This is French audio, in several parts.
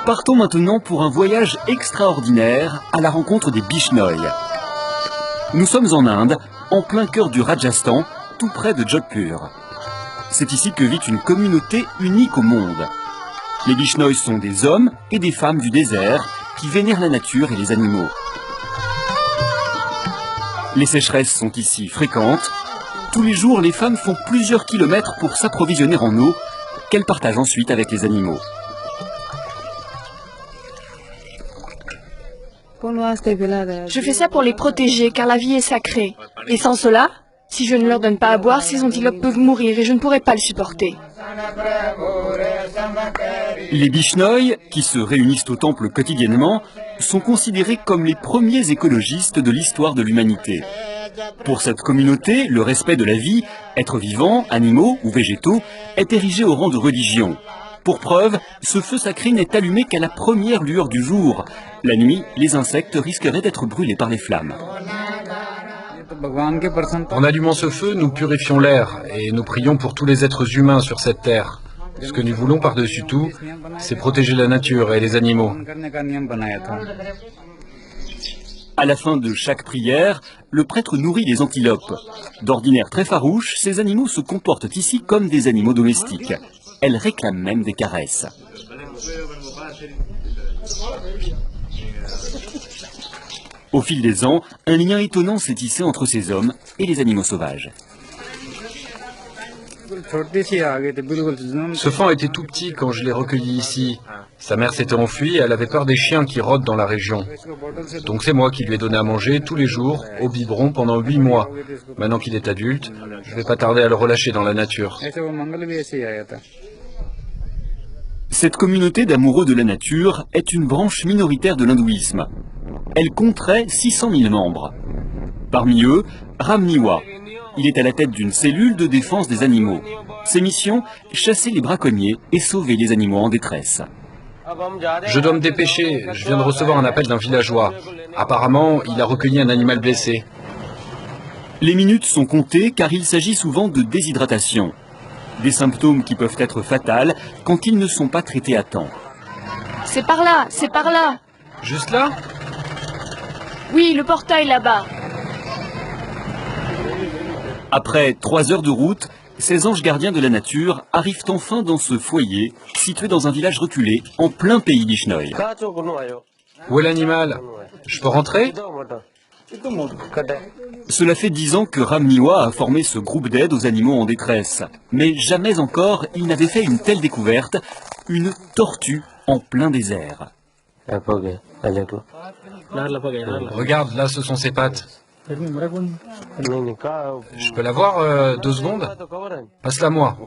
Partons maintenant pour un voyage extraordinaire à la rencontre des Bishnoi. Nous sommes en Inde, en plein cœur du Rajasthan, tout près de Jodhpur. C'est ici que vit une communauté unique au monde. Les Bishnoi sont des hommes et des femmes du désert qui vénèrent la nature et les animaux. Les sécheresses sont ici fréquentes. Tous les jours, les femmes font plusieurs kilomètres pour s'approvisionner en eau, qu'elles partagent ensuite avec les animaux. Je fais ça pour les protéger, car la vie est sacrée. Et sans cela, si je ne leur donne pas à boire, ces antilopes peuvent mourir et je ne pourrai pas le supporter. Les Bishnoi, qui se réunissent au temple quotidiennement, sont considérés comme les premiers écologistes de l'histoire de l'humanité. Pour cette communauté, le respect de la vie, êtres vivants, animaux ou végétaux, est érigé au rang de religion. Pour preuve, ce feu sacré n'est allumé qu'à la première lueur du jour. La nuit, les insectes risqueraient d'être brûlés par les flammes. En allumant ce feu, nous purifions l'air et nous prions pour tous les êtres humains sur cette terre. Ce que nous voulons par-dessus tout, c'est protéger la nature et les animaux. À la fin de chaque prière, le prêtre nourrit les antilopes. D'ordinaire très farouches, ces animaux se comportent ici comme des animaux domestiques. Elles réclament même des caresses. Au fil des ans, un lien étonnant s'est tissé entre ces hommes et les animaux sauvages. Ce faon était tout petit quand je l'ai recueilli ici. Sa mère s'était enfuie et elle avait peur des chiens qui rôdent dans la région. Donc c'est moi qui lui ai donné à manger tous les jours, au biberon, pendant 8 mois. Maintenant qu'il est adulte, je ne vais pas tarder à le relâcher dans la nature. Cette communauté d'amoureux de la nature est une branche minoritaire de l'hindouisme. Elle compterait 600 000 membres. Parmi eux, Ram Niwa. Il est à la tête d'une cellule de défense des animaux. Ses missions, chasser les braconniers et sauver les animaux en détresse. Je dois me dépêcher, je viens de recevoir un appel d'un villageois. Apparemment, il a recueilli un animal blessé. Les minutes sont comptées car il s'agit souvent de déshydratation. Des symptômes qui peuvent être fatals quand ils ne sont pas traités à temps. C'est par là, c'est par là. Juste là? Oui, le portail là-bas. Après 3 heures de route, ces anges gardiens de la nature arrivent enfin dans ce foyer, situé dans un village reculé, en plein pays Bishnoi. Où est l'animal? Je peux rentrer? Cela fait 10 ans que Ram Niwa a formé ce groupe d'aide aux animaux en détresse. Mais jamais encore il n'avait fait une telle découverte, une tortue en plein désert. Regarde, là ce sont ses pattes. Je peux la voir 2 secondes? Passe-la moi.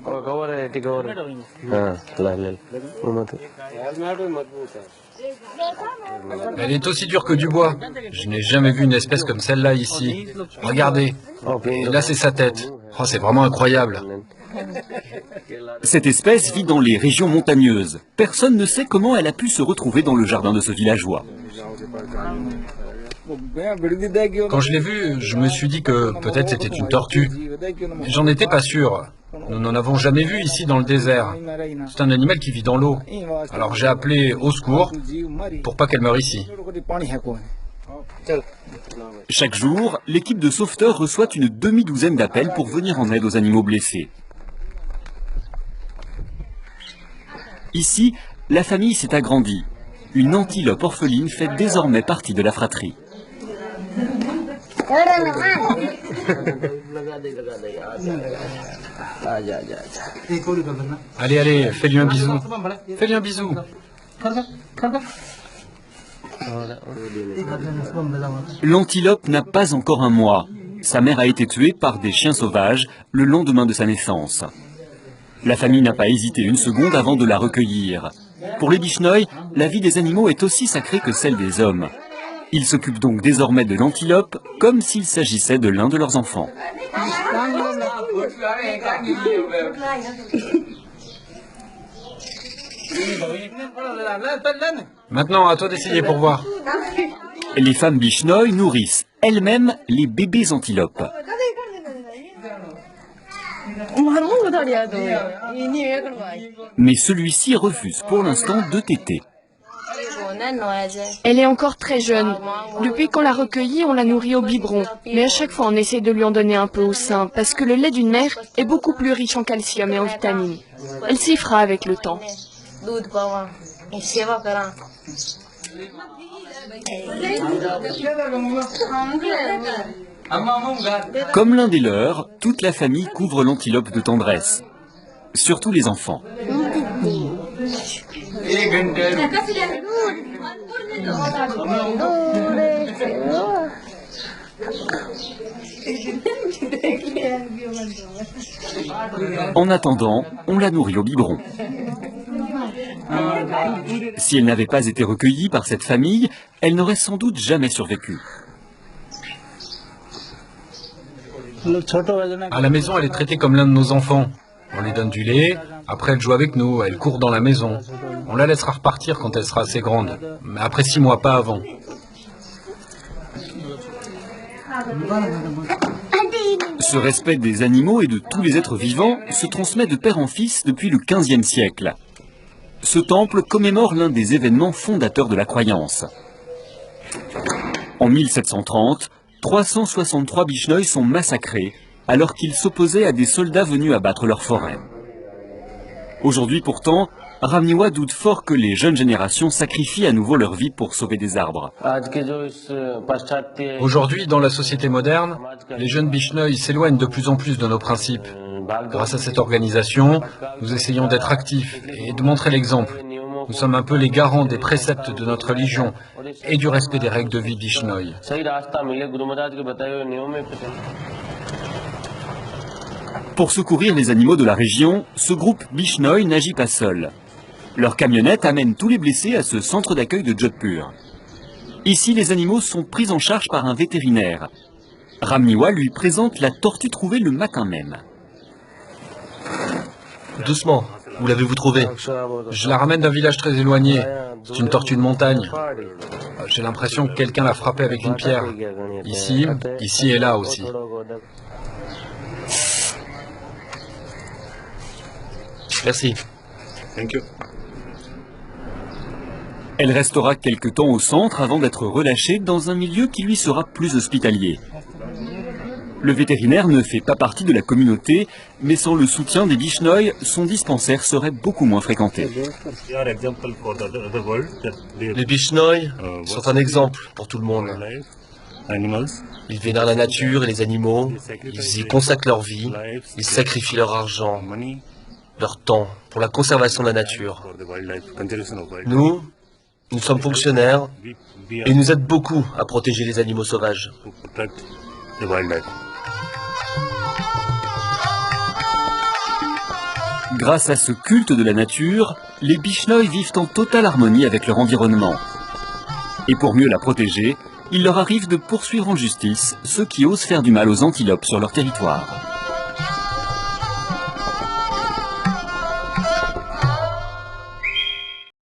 Elle est aussi dure que du bois. Je n'ai jamais vu une espèce comme celle-là ici. Regardez. Et là c'est sa tête. Oh, c'est vraiment incroyable. Cette espèce vit dans les régions montagneuses. Personne ne sait comment elle a pu se retrouver dans le jardin de ce villageois. Quand je l'ai vue, je me suis dit que peut-être c'était une tortue. Mais j'en étais pas sûr. Nous n'en avons jamais vu ici dans le désert. C'est un animal qui vit dans l'eau. Alors j'ai appelé au secours pour pas qu'elle meure ici. Chaque jour, l'équipe de sauveteurs reçoit une demi-douzaine d'appels pour venir en aide aux animaux blessés. Ici, la famille s'est agrandie. Une antilope orpheline fait désormais partie de la fratrie. Allez, allez, fais-lui un bisou. Fais-lui un bisou. L'antilope n'a pas encore un mois. Sa mère a été tuée par des chiens sauvages le lendemain de sa naissance. La famille n'a pas hésité une seconde avant de la recueillir. Pour les Bishnoi, la vie des animaux est aussi sacrée que celle des hommes. Ils s'occupent donc désormais de l'antilope comme s'il s'agissait de l'un de leurs enfants. Maintenant, à toi d'essayer pour voir. Les femmes Bishnoi nourrissent elles-mêmes les bébés antilopes. Mais celui-ci refuse pour l'instant de téter. Elle est encore très jeune. Depuis qu'on l'a recueillie, on la nourrit au biberon. Mais à chaque fois, on essaie de lui en donner un peu au sein, parce que le lait d'une mère est beaucoup plus riche en calcium et en vitamines. Elle s'y fera avec le temps. Comme l'un des leurs, toute la famille couvre l'antilope de tendresse. Surtout les enfants. En attendant, on la nourrit au biberon. Si elle n'avait pas été recueillie par cette famille, elle n'aurait sans doute jamais survécu. À la maison, elle est traitée comme l'un de nos enfants. On lui donne du lait, après elle joue avec nous, elle court dans la maison. On la laissera repartir quand elle sera assez grande, mais après 6 mois, pas avant. Ce respect des animaux et de tous les êtres vivants se transmet de père en fils depuis le XVe siècle. Ce temple commémore l'un des événements fondateurs de la croyance. En 1730, 363 Bishnoi sont massacrés alors qu'ils s'opposaient à des soldats venus abattre leur forêt. Aujourd'hui pourtant, Ramniwa doute fort que les jeunes générations sacrifient à nouveau leur vie pour sauver des arbres. Aujourd'hui, dans la société moderne, les jeunes Bishnoi s'éloignent de plus en plus de nos principes. Grâce à cette organisation, nous essayons d'être actifs et de montrer l'exemple. Nous sommes un peu les garants des préceptes de notre religion et du respect des règles de vie Bishnoi. Pour secourir les animaux de la région, ce groupe Bishnoi n'agit pas seul. Leur camionnette amène tous les blessés à ce centre d'accueil de Jodhpur. Ici, les animaux sont pris en charge par un vétérinaire. Ramniwa lui présente la tortue trouvée le matin même. Doucement, où l'avez-vous trouvée? Je la ramène d'un village très éloigné. C'est une tortue de montagne. J'ai l'impression que quelqu'un l'a frappée avec une pierre. Ici et là aussi. Merci. Elle restera quelque temps au centre avant d'être relâchée dans un milieu qui lui sera plus hospitalier. Le vétérinaire ne fait pas partie de la communauté, mais sans le soutien des Bishnoi, son dispensaire serait beaucoup moins fréquenté. Les Bishnoi sont un exemple pour tout le monde. Ils vénèrent la nature et les animaux, ils y consacrent leur vie, ils sacrifient leur argent, leur temps pour la conservation de la nature. Nous sommes fonctionnaires et ils nous aident beaucoup à protéger les animaux sauvages. Grâce à ce culte de la nature, les Bishnoi vivent en totale harmonie avec leur environnement. Et pour mieux la protéger, il leur arrive de poursuivre en justice ceux qui osent faire du mal aux antilopes sur leur territoire.